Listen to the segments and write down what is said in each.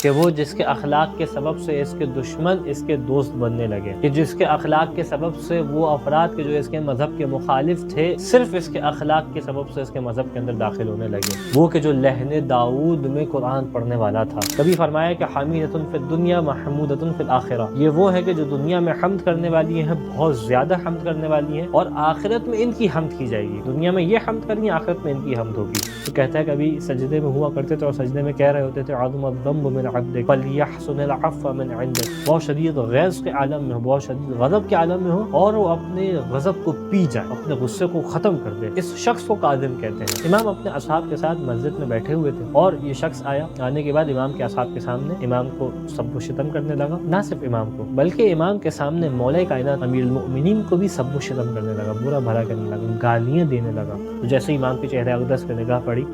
کہ وہ جس کے اخلاق کے سبب سے اس کے دشمن اس کے دوست بننے لگے، کہ جس کے اخلاق کے سبب سے وہ افراد کے جو اس کے مذہب کے مخالف تھے صرف اس کے اخلاق کے سبب سے اس کے مذہب کے اندر داخل ہونے لگے، وہ کہ جو لہن داؤد میں قرآن پڑھنے والا تھا۔ کبھی فرمایا کہ حمیدۃ فی الدنیا محمودۃ فی الآخرہ، یہ وہ ہے کہ جو دنیا میں حمد کرنے والی ہیں، بہت زیادہ حمد کرنے والی ہیں، اور آخرت میں ان کی حمد کی جائے گی۔ دنیا میں یہ حمد کرنی، آخرت میں ان کی حمد ہوگی۔ تو کہتا ہے کبھی سجدے میں ہوا کرتے تھے اور سجدے میں کہہ رہے ہوتے تھے عظم الذنب من عبدک فلیحسن العفو من عندک، بہت شدید غیظ کے عالم میں ہو، بہت شدید غضب کے عالم میں ہو، اور وہ اپنے غضب کو پی جائے، اپنے غصے کو ختم کر دے، اس شخص کو کاظم کہتے ہیں۔ امام اپنے اصحاب کے ساتھ مسجد میں بیٹھے ہوئے تھے اور یہ شخص آیا، آنے کے بعد امام کے اصحاب کے سامنے امام کو سب و شتم کرنے لگا، نہ صرف امام کو بلکہ امام کے سامنے مولا کائنات امیر المؤمنین کو بھی سب و شتم کرنے لگا، برا بھلا کرنے لگا، گالیاں دینے لگا۔ تو جیسے امام کے چہرے اقدس پہ نگاہ پڑی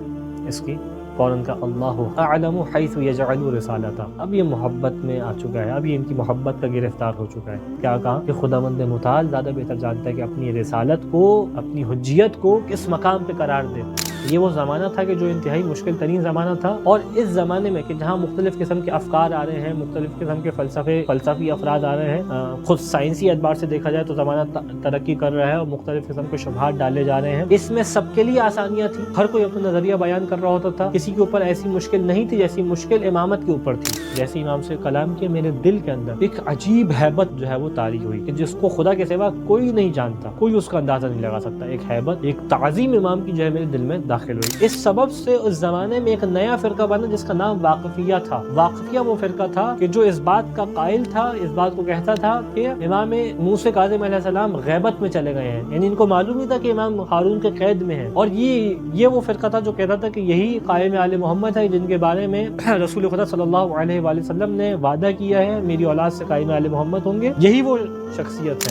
اس کی، فوراً کا اللہ اعلم حیث یجعل رسالتہ، اب یہ محبت میں آ چکا ہے، اب یہ ان کی محبت کا گرفتار ہو چکا ہے۔ کیا کہا کہ خداوند متعال زیادہ بہتر جانتا ہے کہ اپنی رسالت کو، اپنی حجیت کو کس مقام پہ قرار دے۔ یہ وہ زمانہ تھا کہ جو انتہائی مشکل ترین زمانہ تھا، اور اس زمانے میں کہ جہاں مختلف قسم کے افکار آ رہے ہیں، مختلف قسم کے فلسفی افراد آ رہے ہیں، خود سائنسی اعتبار سے دیکھا جائے تو زمانہ ترقی کر رہا ہے اور مختلف قسم کے شبہات ڈالے جا رہے ہیں، اس میں سب کے لیے آسانیاں تھیں، ہر کوئی اپنا نظریہ بیان کر رہا ہوتا تھا، کسی کے اوپر ایسی مشکل نہیں تھی جیسی مشکل امامت کے اوپر تھی۔ جیسے امام سے کلام کیا، میرے دل کے اندر ایک عجیب ہیبت جو ہے وہ طاری ہوئی کہ جس کو خدا کے سوا کوئی نہیں جانتا، کوئی اس کا اندازہ نہیں لگا سکتا، ایک ہیبت، ایک تعظیم امام کی جو ہے میرے دل میں داخل ہوئی۔ اس سبب سے اس زمانے میں ایک نیا فرقہ بنا جس کا نام واقفیہ تھا۔ واقفیہ وہ فرقہ تھا کہ جو اس بات کا قائل تھا، اس بات کو کہتا تھا کہ امام موسیٰ کاظم علیہ السلام غیبت میں چلے گئے ہیں، یعنی ان کو معلوم ہی تھا کہ امام ہارون کے قید میں ہیں، اور یہ وہ فرقہ تھا جو کہتا تھا کہ یہی قائم آل محمد ہے جن کے بارے میں رسول خدا صلی اللہ علیہ وآلہ وسلم نے وعدہ کیا ہے، میری اولاد سے قائم آل محمد ہوں گے، یہی وہ شخصیت ہے۔